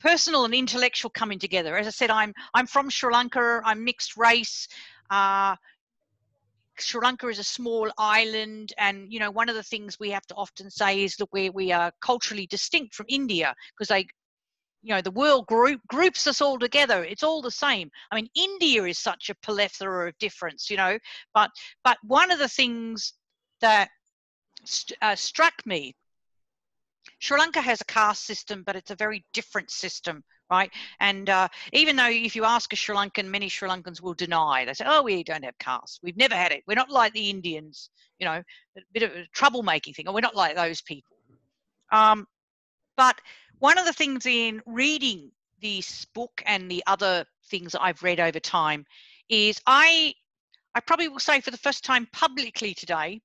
and intellectual coming together. As I said, I'm from Sri Lanka. I'm mixed race. Sri Lanka is a small island, and you know, one of the things we have to often say is that we are culturally distinct from India because they, you know, the world groups us all together. It's all the same. I mean, India is such a plethora of difference, you know, but one of the things that struck me, Sri Lanka has a caste system, but it's a very different system, right? And even though if you ask a Sri Lankan, many Sri Lankans will deny. They say, oh, we don't have caste. We've never had it. We're not like the Indians, you know, a bit of a troublemaking thing. Or we're not like those people. But one of the things in reading this book and the other things that I've read over time is I probably will say for the first time publicly today,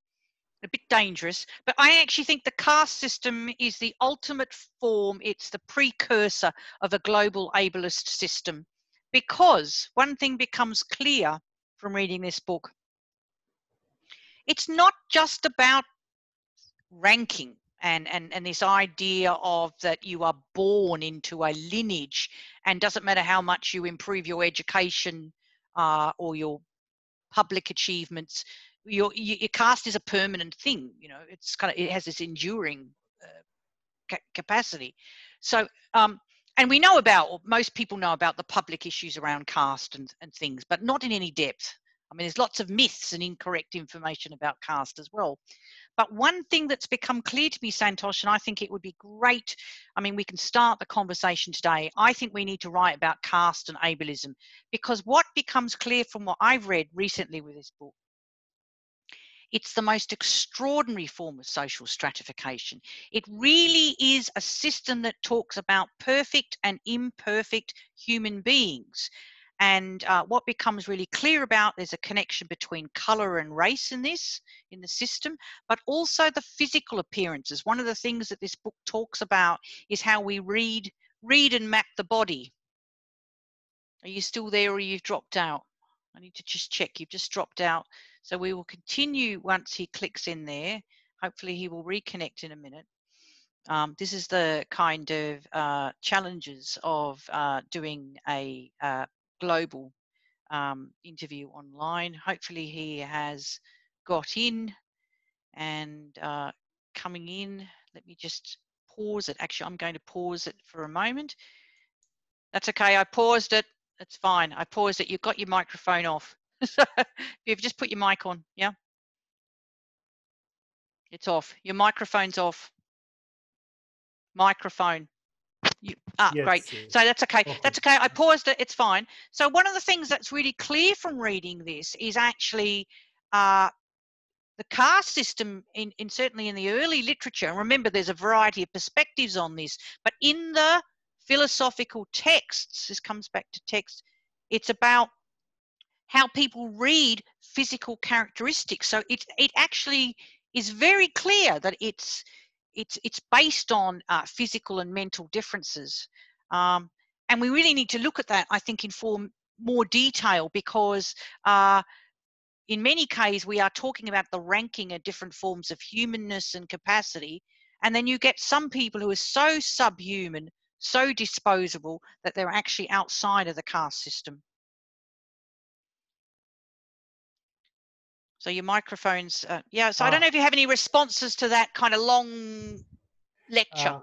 a bit dangerous, but I actually think the caste system is the ultimate form. It's the precursor of a global ableist system, because one thing becomes clear from reading this book. It's not just about ranking and this idea of that you are born into a lineage and doesn't matter how much you improve your education or your public achievements, your caste is a permanent thing. You know, it's kind of, it has this enduring capacity. So and we know about, or most people know about, the public issues around caste and things, but not in any depth. I mean, there's lots of myths and incorrect information about caste as well. But one thing that's become clear to me, Santosh, and I think it would be great, I mean, we can start the conversation today. I think we need to write about caste and ableism, because what becomes clear from what I've read recently with this book, it's the most extraordinary form of social stratification. It really is a system that talks about perfect and imperfect human beings. And what becomes really clear about, there's a connection between colour and race in the system, but also the physical appearances. One of the things that this book talks about is how we read and map the body. Are you still there, or you've dropped out? I need to just check. You've just dropped out. So we will continue once he clicks in there. Hopefully he will reconnect in a minute. This is the kind of challenges of doing a global interview online. Hopefully he has got in and coming in. Let me just pause it. Actually, I'm going to pause it for a moment. That's okay. I paused it. It's fine. I paused it. You've got your microphone off. So you've just put your mic on. Yeah. It's off. Your microphone's off. Microphone. Yes, great. So that's okay. That's okay. I paused it. It's fine. So one of the things that's really clear from reading this is actually the caste system in certainly in the early literature. And remember, there's a variety of perspectives on this, but in the philosophical texts, this comes back to text, it's about how people read physical characteristics. So it actually is very clear that it's it's based on physical and mental differences. And we really need to look at that, I think, in more detail, because in many cases we are talking about the ranking of different forms of humanness and capacity, and then you get some people who are so subhuman, so disposable, that they're actually outside of the caste system. So your microphone's, yeah, so I don't know if you have any responses to that kind of long lecture.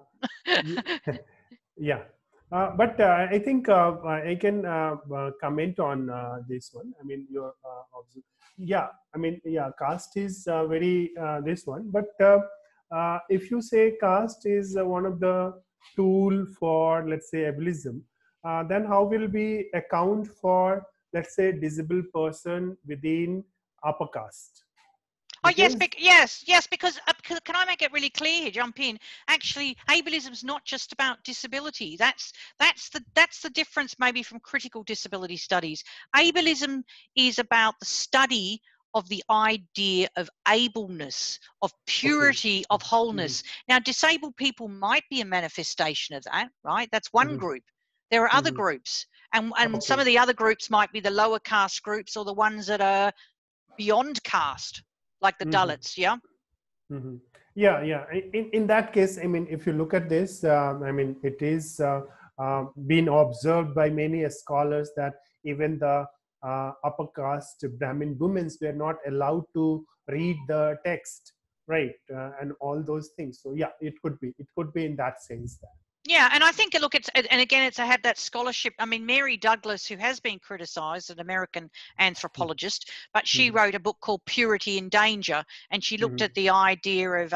Yeah. But I think I can comment on this one. I mean, yeah, I mean, yeah, caste is very this one. But if you say caste is one of the tool for, let's say, ableism, then how will we account for, let's say, disabled person within upper caste? Oh yes, because can I make it really clear here? Jump in. Actually, ableism is not just about disability. That's the difference maybe from critical disability studies. Ableism is about the study of the idea of ableness, of purity, of wholeness. Now, disabled people might be a manifestation of that, right? That's one group. There are other groups, and some of the other groups might be the lower caste groups, or the ones that are beyond caste, like the Dalits. Yeah. Yeah. In that case, I mean, if you look at this, I mean, it is been observed by many scholars that even the upper caste Brahmin women were not allowed to read the text, right, and all those things. So yeah, it could be in that sense. Yeah, and I think, look, and again, it's had that scholarship. I mean, Mary Douglas, who has been criticised, an American anthropologist, but she wrote a book called Purity in Danger, and she looked at the idea of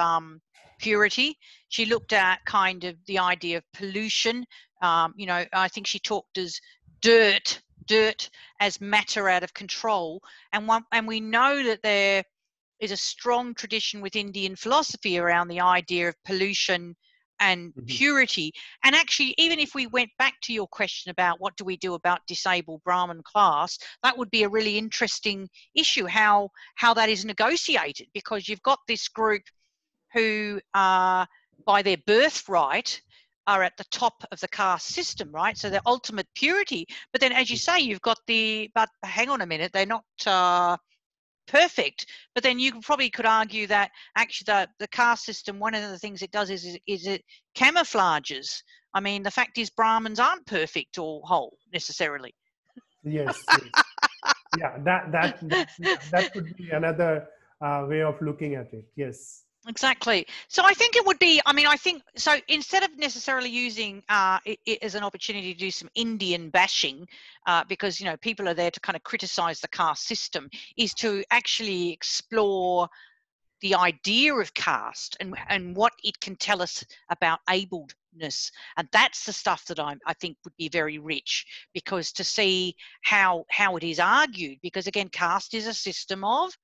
purity. She looked at kind of the idea of pollution. You know, I think she talked as dirt as matter out of control, and we know that there is a strong tradition with Indian philosophy around the idea of pollution and purity. And actually, even if we went back to your question about what do we do about disabled Brahmin class, that would be a really interesting issue, how that is negotiated, because you've got this group who are, by their birthright, are at the top of the caste system, right? So the ultimate purity. But then, as you say, you've got but hang on a minute, they're not perfect. But then you probably could argue that actually the caste system, one of the things it does is it camouflages. I mean, the fact is Brahmins aren't perfect or whole necessarily. Yes. Yeah, that could be another way of looking at it. Yes. Exactly. So I think it would be, I mean, I think, so instead of necessarily using it as an opportunity to do some Indian bashing, because, you know, people are there to kind of criticize the caste system, is to actually explore the idea of caste and what it can tell us about abledness. And that's the stuff that I think would be very rich, because to see how it is argued, because again, caste is a system of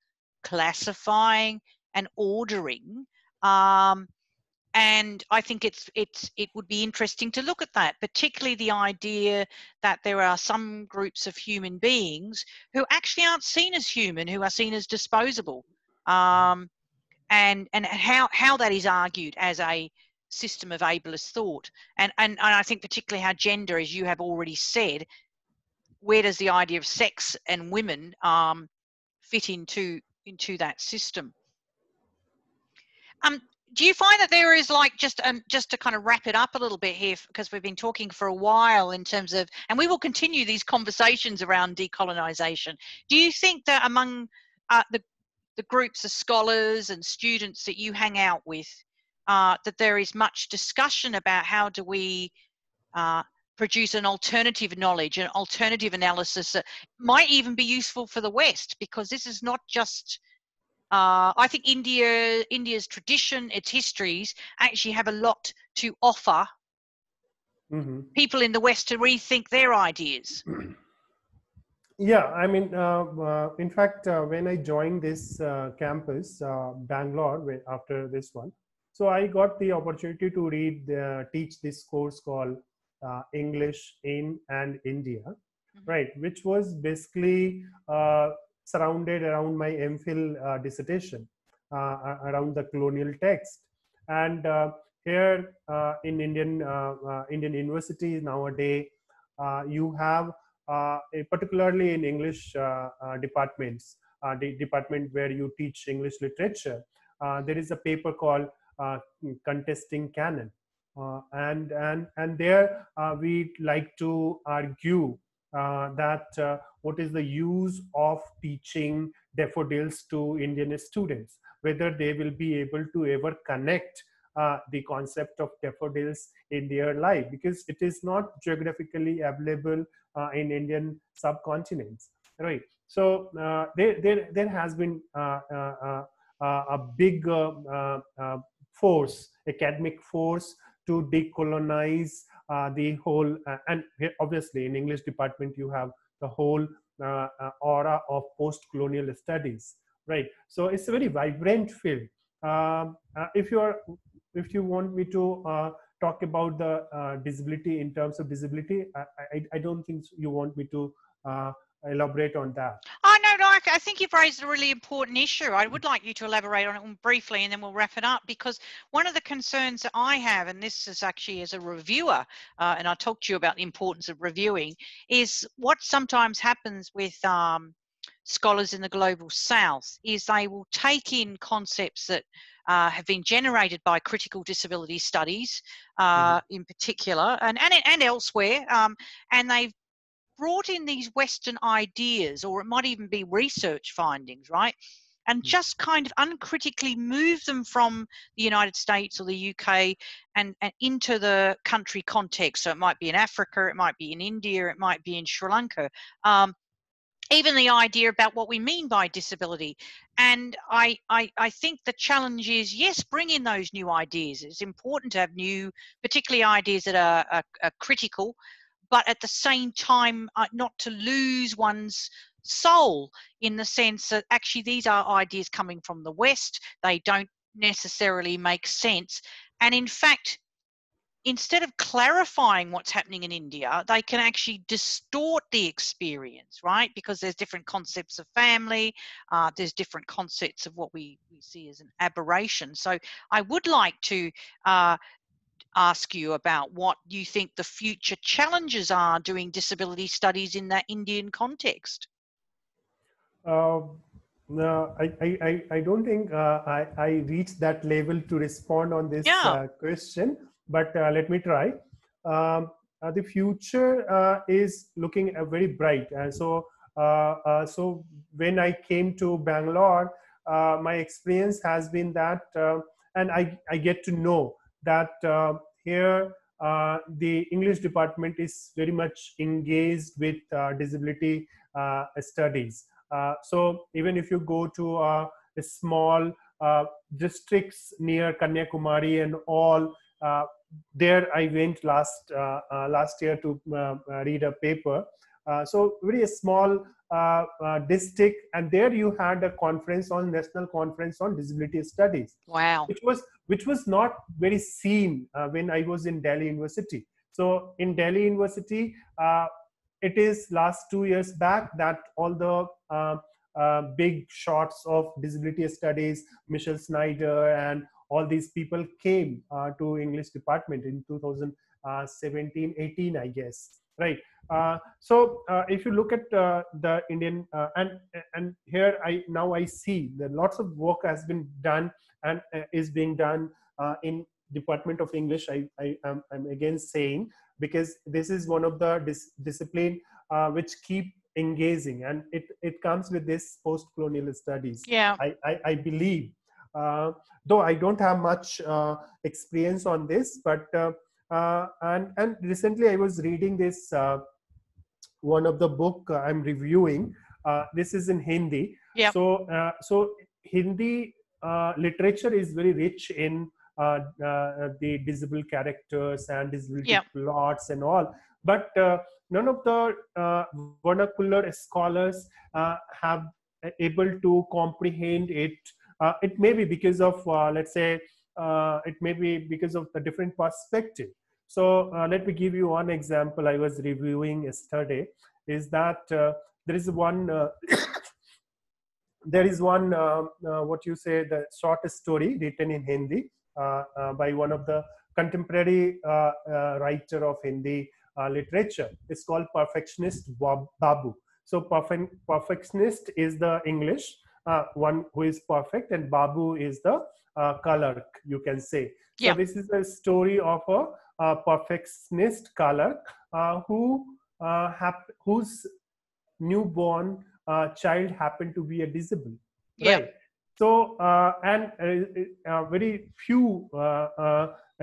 classifying and ordering, and I think it would be interesting to look at that, particularly the idea that there are some groups of human beings who actually aren't seen as human, who are seen as disposable, and how that is argued as a system of ableist thought, and I think particularly how gender, as you have already said, where does the idea of sex and women fit into that system? Do you find that there is, like, just to kind of wrap it up a little bit here, because we've been talking for a while in terms of, and we will continue these conversations around decolonisation. Do you think that among the groups of scholars and students that you hang out with, that there is much discussion about how do we produce an alternative knowledge, an alternative analysis that might even be useful for the West? Because this is not just I think India's tradition, its histories, actually have a lot to offer people in the West to rethink their ideas. Yeah, I mean, in fact, when I joined this campus, Bangalore, after this one, so I got the opportunity to teach this course called English in and India, right, which was basically surrounded around my MPhil dissertation around the colonial text. And here in Indian universities nowadays, you have particularly in English departments, the department where you teach English literature, there is a paper called Contesting Canon, and there we like to argue that what is the use of teaching daffodils to Indian students, whether they will be able to ever connect the concept of daffodils in their life, because it is not geographically available in Indian subcontinents, right? So there has been a big force, academic force, to decolonize the whole, and obviously in English department you have the whole aura of post-colonial studies, right? So it's a very vibrant field. If you want me to talk about the disability in terms of disability, I don't think you want me to elaborate on that. Oh, no, I think you've raised a really important issue. I would like you to elaborate on it briefly and then we'll wrap it up, because one of the concerns that I have, and this is actually as a reviewer, and I talked to you about the importance of reviewing, is what sometimes happens with scholars in the global south is they will take in concepts that have been generated by critical disability studies in particular and elsewhere, and they've brought in these Western ideas, or it might even be research findings, right? And just kind of uncritically move them from the United States or the UK and into the country context. So it might be in Africa, it might be in India, it might be in Sri Lanka. Even the idea about what we mean by disability. And I think the challenge is, yes, bring in those new ideas. It's important to have new, particularly ideas that are critical, but at the same time, not to lose one's soul, in the sense that actually these are ideas coming from the West. They don't necessarily make sense. And in fact, instead of clarifying what's happening in India, they can actually distort the experience, right? Because there's different concepts of family, there's different concepts of what we see as an aberration. So I would like to ask you about what you think the future challenges are doing disability studies in that Indian context. No, I don't think I reached that level to respond on this question, but let me try. The future is looking very bright. So when I came to Bangalore, my experience has been that, and I get to know that here the English department is very much engaged with disability studies. So even if you go to small districts near Kanyakumari and all, there I went last year to read a paper. So very small district, and there you had a conference on National Conference on Disability Studies. Wow. Which was not very seen when I was in Delhi University. So in Delhi University, it is last 2 years back that all the big shots of disability studies, Michelle Snyder and all these people came to English department in 2017-18, I guess, right? So if you look at the Indian and here now I see that lots of work has been done and is being done in Department of English. I'm again saying, because this is one of the discipline which keep engaging, and it comes with this post-colonial studies. Yeah. I believe, though I don't have much experience on this, but and recently I was reading this one of the book I'm reviewing. This is in Hindi. Yeah. So Hindi literature is very rich in the disabled characters and disability plots and all, but none of the vernacular scholars have able to comprehend it. It may be because of let's say it may be because of the different perspective. So let me give you one example I was reviewing yesterday, is that there is one what you say, the short story written in Hindi. by one of the contemporary writer of Hindi literature. It's called Perfectionist Babu. So perfectionist is the English one who is perfect, and Babu is the clerk, you can say. So Yeah. this is a story of a perfectionist clerk whose newborn child happened to be a disabled, Yeah. right? So very few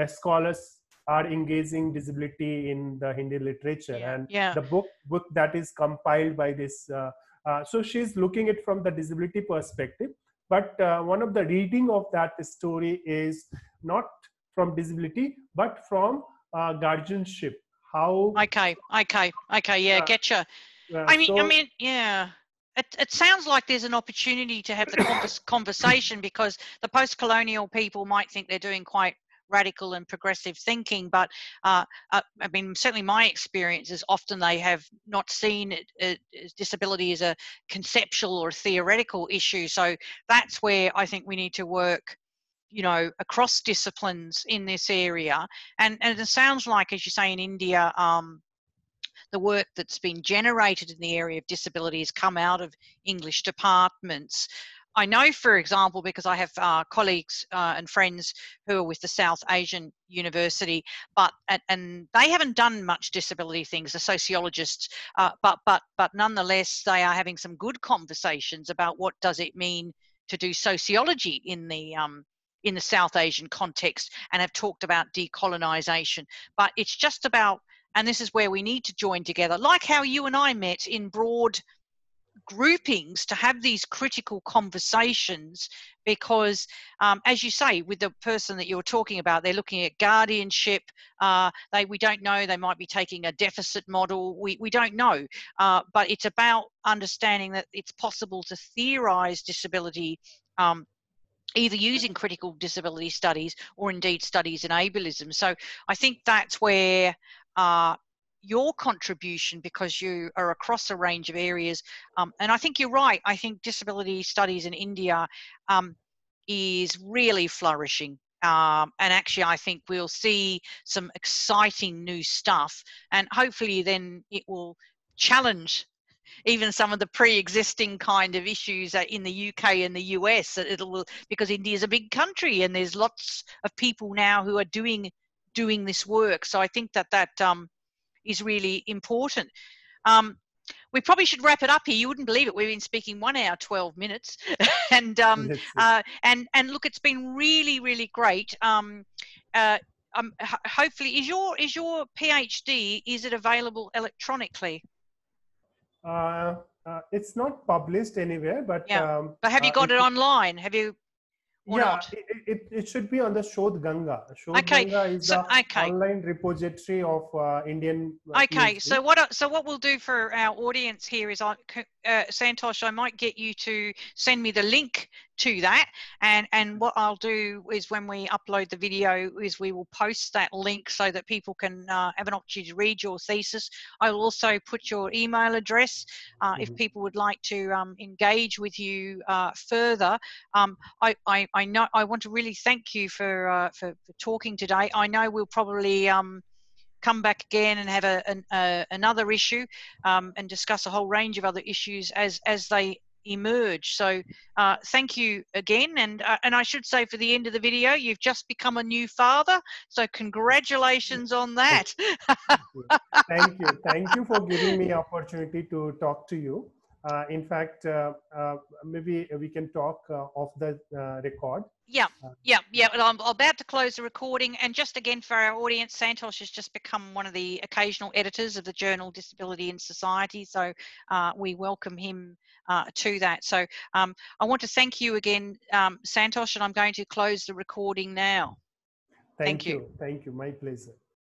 scholars are engaging disability in the Hindi literature, and Yeah. the book that is compiled by this. So she's looking at from the disability perspective, but one of the reading of that story is not from disability, but from guardianship. How? Okay. Yeah, getcha. I mean, yeah. It sounds like there's an opportunity to have the conversation, because the post-colonial people might think they're doing quite radical and progressive thinking, but I mean, certainly my experience is often they have not seen disability as a conceptual or theoretical issue. So that's where I think we need to work, you know, across disciplines in this area. And it sounds like, as you say, in India, the work that's been generated in the area of disability has come out of English departments. I know, for example, because I have colleagues and friends who are with the South Asian University, and they haven't done much disability things, the sociologists, but nonetheless, they are having some good conversations about what does it mean to do sociology in the South Asian context, and have talked about decolonisation. But it's just about, and this is where we need to join together, like how you and I met in broad groupings to have these critical conversations, because as you say, with the person that you're talking about, they're looking at guardianship. We don't know, they might be taking a deficit model. We don't know, but it's about understanding that it's possible to theorize disability, either using critical disability studies or indeed studies in ableism. So I think that's where your contribution, because you are across a range of areas, and I think you're right. I think disability studies in India is really flourishing. And actually, I think we'll see some exciting new stuff, and hopefully then it will challenge even some of the pre-existing kind of issues in the UK and the US. Because India is a big country and there's lots of people now who are doing this work. So I think that is really important. We probably should wrap it up here. You wouldn't believe it. We've been speaking 1 hour, 12 minutes. And look, it's been really, really great. Hopefully, is your PhD, is it available electronically? It's not published anywhere, but but have you got it online? Have you? Not? It should be on the Shodh Ganga. Shodh Ganga is the online repository of Indian PhD. So what we'll do for our audience here is, Santosh, I might get you to send me the link to that, and what I'll do is, when we upload the video, is we will post that link so that people can have an opportunity to read your thesis. I will also put your email address if people would like to engage with you further. I know I want to really thank you for talking today. I know we'll probably come back again and have another issue and discuss a whole range of other issues as they emerge. So thank you again, and I should say, for the end of the video, you've just become a new father, so congratulations on that. Thank you for giving me opportunity to talk to you. In fact, maybe we can talk off the record. Yeah. Well, I'm about to close the recording, and just again for our audience, Santosh has just become one of the occasional editors of the journal Disability in Society, so we welcome him to that. So I want to thank you again, Santosh, and I'm going to close the recording now. Thank you. Thank you. My pleasure.